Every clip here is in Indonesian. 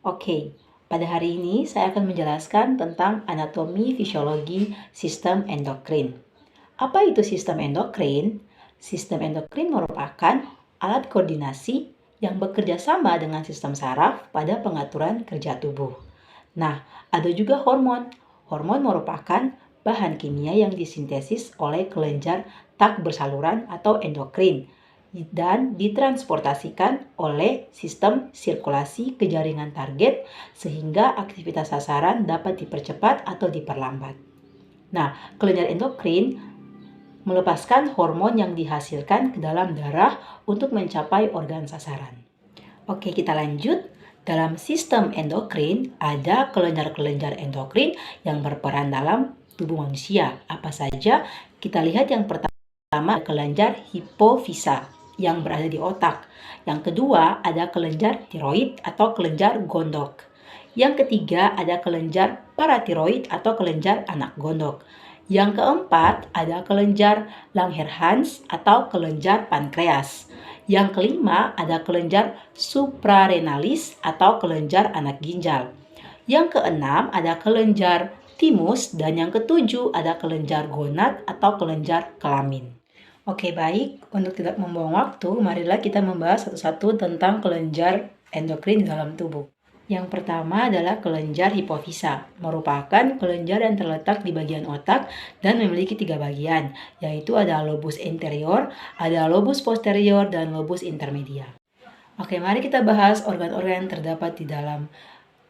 Oke, pada hari ini saya akan menjelaskan tentang anatomi fisiologi sistem endokrin. Apa itu sistem endokrin? Sistem endokrin merupakan alat koordinasi yang bekerja sama dengan sistem saraf pada pengaturan kerja tubuh. Nah, ada juga hormon. Hormon merupakan bahan kimia yang disintesis oleh kelenjar tak bersaluran atau endokrin dan ditransportasikan oleh sistem sirkulasi ke jaringan target sehingga aktivitas sasaran dapat dipercepat atau diperlambat. Nah, kelenjar endokrin melepaskan hormon yang dihasilkan ke dalam darah untuk mencapai organ sasaran. Oke, kita lanjut. Dalam sistem endokrin, ada kelenjar-kelenjar endokrin yang berperan dalam tubuh manusia. Apa saja? Kita lihat yang pertama, kelenjar hipofisa yang berada di otak. Yang kedua, ada kelenjar tiroid atau kelenjar gondok. Yang ketiga, ada kelenjar paratiroid atau kelenjar anak gondok. Yang keempat, ada kelenjar Langerhans atau kelenjar pankreas. Yang kelima, ada kelenjar suprarenalis atau kelenjar anak ginjal. Yang keenam, ada kelenjar timus. Dan yang ketujuh, ada kelenjar gonad atau kelenjar kelamin. Oke, baik. Untuk tidak membuang waktu, marilah kita membahas satu-satu tentang kelenjar endokrin di dalam tubuh. Yang pertama adalah kelenjar hipofisa, merupakan kelenjar yang terletak di bagian otak dan memiliki 3 bagian, yaitu ada lobus anterior, ada lobus posterior, dan lobus intermedia. Oke, mari kita bahas organ-organ yang terdapat di dalam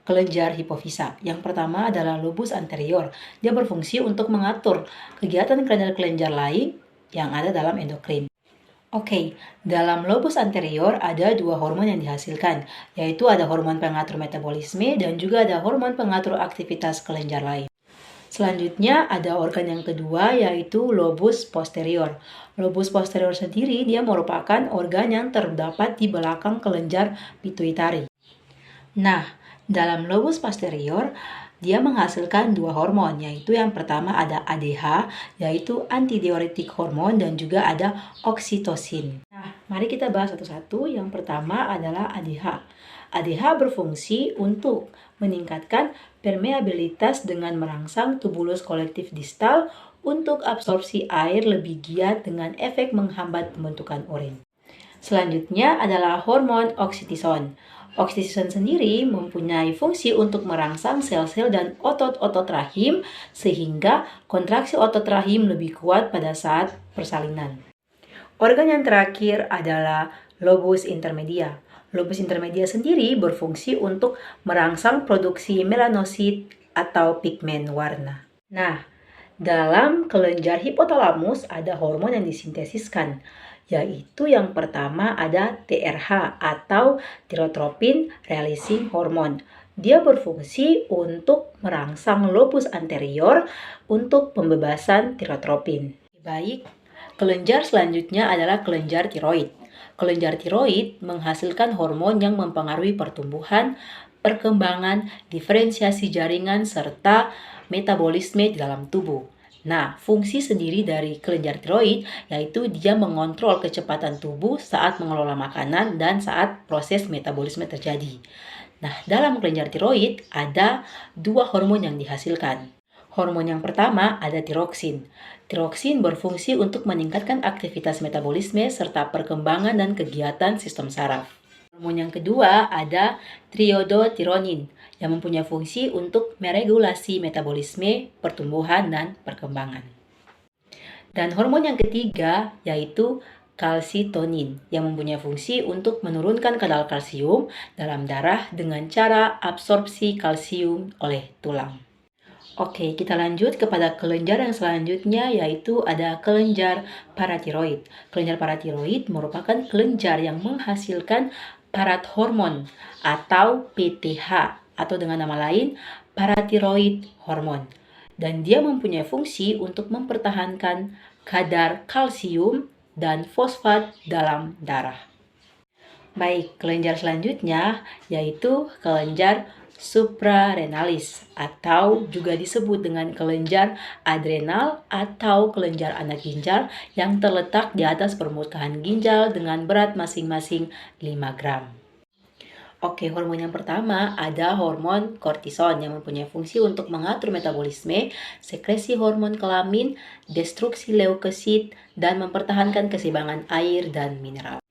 kelenjar hipofisa. Yang pertama adalah lobus anterior. Dia berfungsi untuk mengatur kegiatan kelenjar-kelenjar lain yang ada dalam endokrin. Oke, dalam lobus anterior ada 2 hormon yang dihasilkan, yaitu ada hormon pengatur metabolisme dan juga ada hormon pengatur aktivitas kelenjar lain. Selanjutnya ada organ yang kedua yaitu lobus posterior. Lobus posterior sendiri dia merupakan organ yang terdapat di belakang kelenjar pituitari. Nah, dalam lobus posterior dia menghasilkan 2 hormon, yaitu yang pertama ada ADH, yaitu antidiuretik hormon, dan juga ada oksitosin. Nah, mari kita bahas satu-satu. Yang pertama adalah ADH. ADH berfungsi untuk meningkatkan permeabilitas dengan merangsang tubulus kolektif distal untuk absorpsi air lebih giat dengan efek menghambat pembentukan urin. Selanjutnya adalah hormon oksitison. Oksitosin sendiri mempunyai fungsi untuk merangsang sel-sel dan otot-otot rahim sehingga kontraksi otot rahim lebih kuat pada saat persalinan. Organ yang terakhir adalah lobus intermedia. Lobus intermedia sendiri berfungsi untuk merangsang produksi melanosit atau pigmen warna. Nah, dalam kelenjar hipotalamus ada hormon yang disintesiskan, yaitu yang pertama ada TRH atau tyrotropin releasing hormone. Dia berfungsi untuk merangsang lobus anterior untuk pembebasan tyrotropin. Baik, kelenjar selanjutnya adalah kelenjar tiroid. Kelenjar tiroid menghasilkan hormon yang mempengaruhi pertumbuhan, perkembangan, diferensiasi jaringan, serta metabolisme di dalam tubuh. Nah, fungsi sendiri dari kelenjar tiroid yaitu dia mengontrol kecepatan tubuh saat mengelola makanan dan saat proses metabolisme terjadi. Nah, dalam kelenjar tiroid ada 2 hormon yang dihasilkan. Hormon yang pertama ada tiroksin. Tiroksin berfungsi untuk meningkatkan aktivitas metabolisme serta perkembangan dan kegiatan sistem saraf. Hormon yang kedua ada triodotironin yang mempunyai fungsi untuk meregulasi metabolisme, pertumbuhan, dan perkembangan. Dan hormon yang ketiga yaitu kalsitonin yang mempunyai fungsi untuk menurunkan kadar kalsium dalam darah dengan cara absorpsi kalsium oleh tulang. Oke, kita lanjut kepada kelenjar yang selanjutnya yaitu ada kelenjar paratiroid. Kelenjar paratiroid merupakan kelenjar yang menghasilkan parathormon atau PTH atau dengan nama lain paratiroid hormon. Dan dia mempunyai fungsi untuk mempertahankan kadar kalsium dan fosfat dalam darah. Baik, kelenjar selanjutnya yaitu kelenjar suprarenalis atau juga disebut dengan kelenjar adrenal atau kelenjar anak ginjal yang terletak di atas permukaan ginjal dengan berat masing-masing 5 gram. Oke, hormon yang pertama ada hormon kortison yang mempunyai fungsi untuk mengatur metabolisme, sekresi hormon kelamin, destruksi leukosit, dan mempertahankan keseimbangan air dan mineral.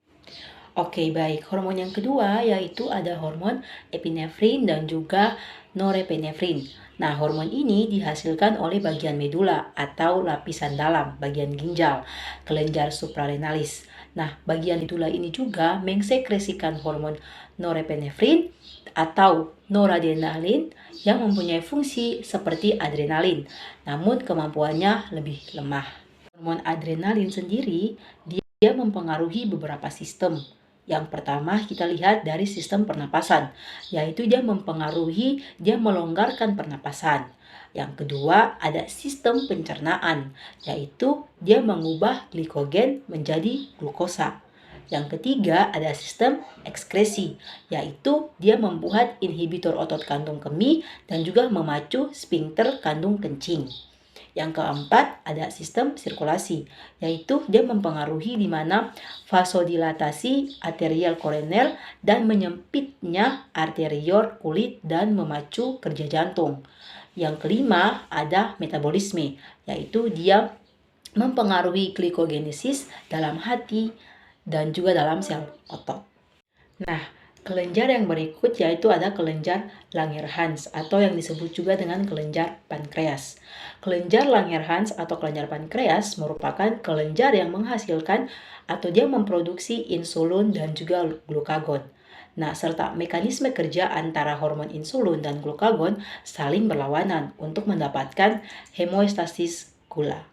Oke, baik. Hormon yang kedua yaitu ada hormon epinefrin dan juga norepinefrin. Nah, hormon ini dihasilkan oleh bagian medula atau lapisan dalam, bagian ginjal, kelenjar suprarenalis. Nah, bagian medula ini juga mengsekresikan hormon norepinefrin atau noradrenalin yang mempunyai fungsi seperti adrenalin, namun kemampuannya lebih lemah. Hormon adrenalin sendiri dia mempengaruhi beberapa sistem. Yang pertama kita lihat dari sistem pernapasan, yaitu dia melonggarkan pernapasan. Yang kedua ada sistem pencernaan, yaitu dia mengubah glikogen menjadi glukosa. Yang ketiga ada sistem ekskresi, yaitu dia membuat inhibitor otot kandung kemih dan juga memacu sphincter kandung kencing. Yang keempat ada sistem sirkulasi, yaitu dia mempengaruhi di mana vasodilatasi arterial koroner dan menyempitnya arteriol kulit dan memacu kerja jantung. Yang kelima ada metabolisme, yaitu dia mempengaruhi glikogenesis dalam hati dan juga dalam sel otot. Nah, kelenjar yang berikut yaitu ada kelenjar Langerhans atau yang disebut juga dengan kelenjar pankreas. Kelenjar Langerhans atau kelenjar pankreas merupakan kelenjar yang menghasilkan atau dia memproduksi insulin dan juga glukagon. Nah, serta mekanisme kerja antara hormon insulin dan glukagon saling berlawanan untuk mendapatkan homeostasis gula.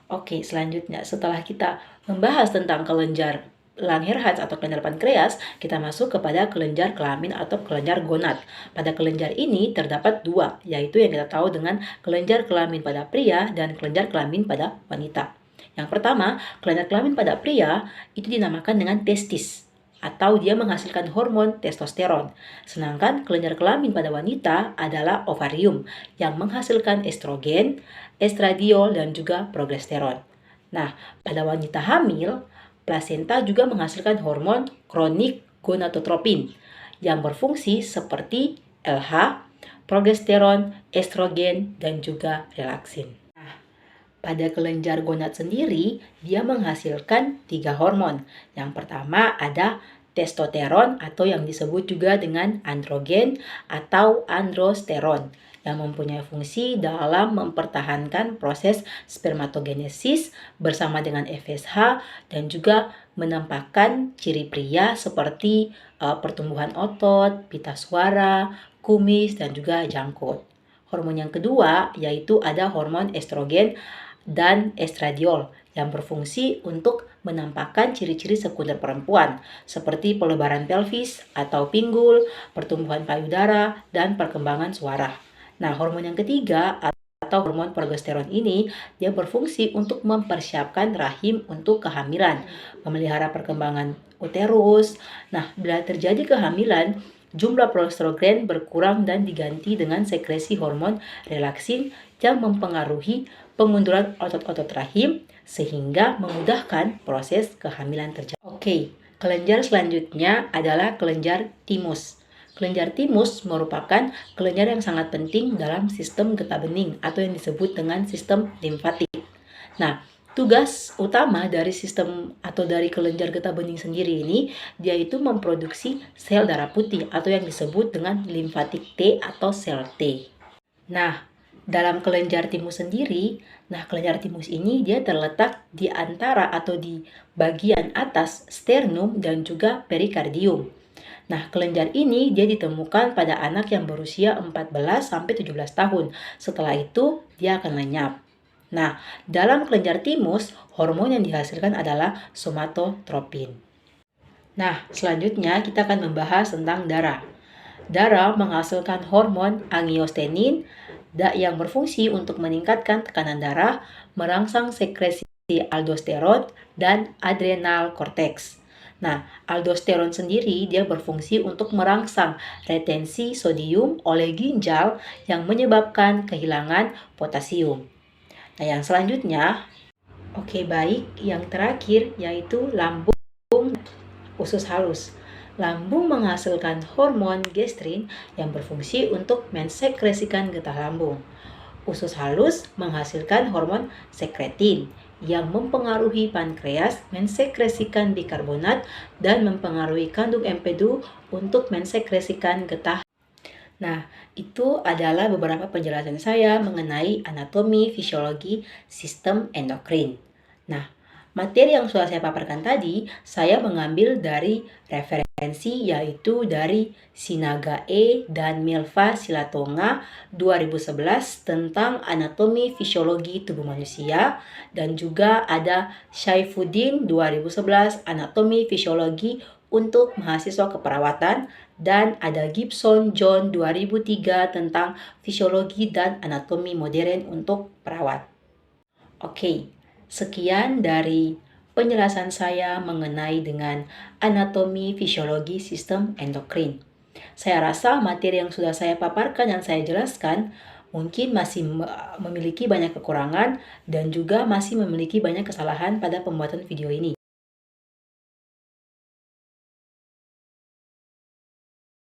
Oke, selanjutnya setelah kita membahas tentang kelenjar Langerhans atau kelenjar pankreas, kita masuk kepada kelenjar kelamin atau kelenjar gonad. Pada kelenjar ini terdapat dua, yaitu yang kita tahu dengan kelenjar kelamin pada pria dan kelenjar kelamin pada wanita. Yang pertama, kelenjar kelamin pada pria itu dinamakan dengan testis, atau dia menghasilkan hormon testosteron. Sedangkan kelenjar kelamin pada wanita adalah ovarium, yang menghasilkan estrogen, estradiol, dan juga progesteron. Nah, pada wanita hamil, plasenta juga menghasilkan hormon kronik gonadotropin yang berfungsi seperti LH, progesteron, estrogen, dan juga relaksin. Nah, pada kelenjar gonad sendiri, dia menghasilkan 3 hormon. Yang pertama ada testosteron atau yang disebut juga dengan androgen atau androsteron yang mempunyai fungsi dalam mempertahankan proses spermatogenesis bersama dengan FSH dan juga menampakkan ciri pria seperti pertumbuhan otot, pita suara, kumis, dan juga jangkut. Hormon yang kedua yaitu ada hormon estrogen dan estradiol yang berfungsi untuk menampakkan ciri-ciri sekunder perempuan seperti pelebaran pelvis atau pinggul, pertumbuhan payudara, dan perkembangan suara. Nah, hormon yang ketiga atau hormon progesteron ini dia berfungsi untuk mempersiapkan rahim untuk kehamilan, memelihara perkembangan uterus. Nah, bila terjadi kehamilan, jumlah progestin berkurang dan diganti dengan sekresi hormon relaksin yang mempengaruhi pengunduran otot-otot rahim sehingga memudahkan proses kehamilan terjadi. Oke, kelenjar selanjutnya adalah kelenjar timus. Kelenjar timus merupakan kelenjar yang sangat penting dalam sistem getah bening atau yang disebut dengan sistem limfatik. Nah, tugas utama dari sistem atau dari kelenjar getah bening sendiri ini, dia itu memproduksi sel darah putih atau yang disebut dengan limfatik T atau sel T. Nah, dalam kelenjar timus sendiri, kelenjar timus ini dia terletak di antara atau di bagian atas sternum dan juga perikardium. Nah, kelenjar ini dia ditemukan pada anak yang berusia 14-17 tahun. Setelah itu, dia akan lenyap. Nah, dalam kelenjar timus, hormon yang dihasilkan adalah somatotropin. Nah, selanjutnya kita akan membahas tentang darah. Darah menghasilkan hormon angiostensin yang berfungsi untuk meningkatkan tekanan darah, merangsang sekresi aldosteron dan adrenal korteks. Nah, aldosteron sendiri dia berfungsi untuk merangsang retensi sodium oleh ginjal yang menyebabkan kehilangan potasium. Nah, yang selanjutnya, yang terakhir yaitu lambung usus halus. Lambung menghasilkan hormon gastrin yang berfungsi untuk mensekresikan getah lambung. Usus halus menghasilkan hormon sekretin yang mempengaruhi pankreas mensekresikan bikarbonat dan mempengaruhi kandung empedu untuk mensekresikan getah. Nah, itu adalah beberapa penjelasan saya mengenai anatomi fisiologi sistem endokrin. Nah, materi yang sudah saya paparkan tadi, saya mengambil dari referensi yaitu dari Sinaga E dan Milva Silatonga 2011 tentang anatomi fisiologi tubuh manusia, dan juga ada Syaifuddin 2011 anatomi fisiologi untuk mahasiswa keperawatan, dan ada Gibson John 2003 tentang fisiologi dan anatomi modern untuk perawat. Oke, sekian dari penjelasan saya mengenai dengan anatomi fisiologi sistem endokrin. Saya rasa materi yang sudah saya paparkan dan saya jelaskan mungkin masih memiliki banyak kekurangan dan juga masih memiliki banyak kesalahan pada pembuatan video ini.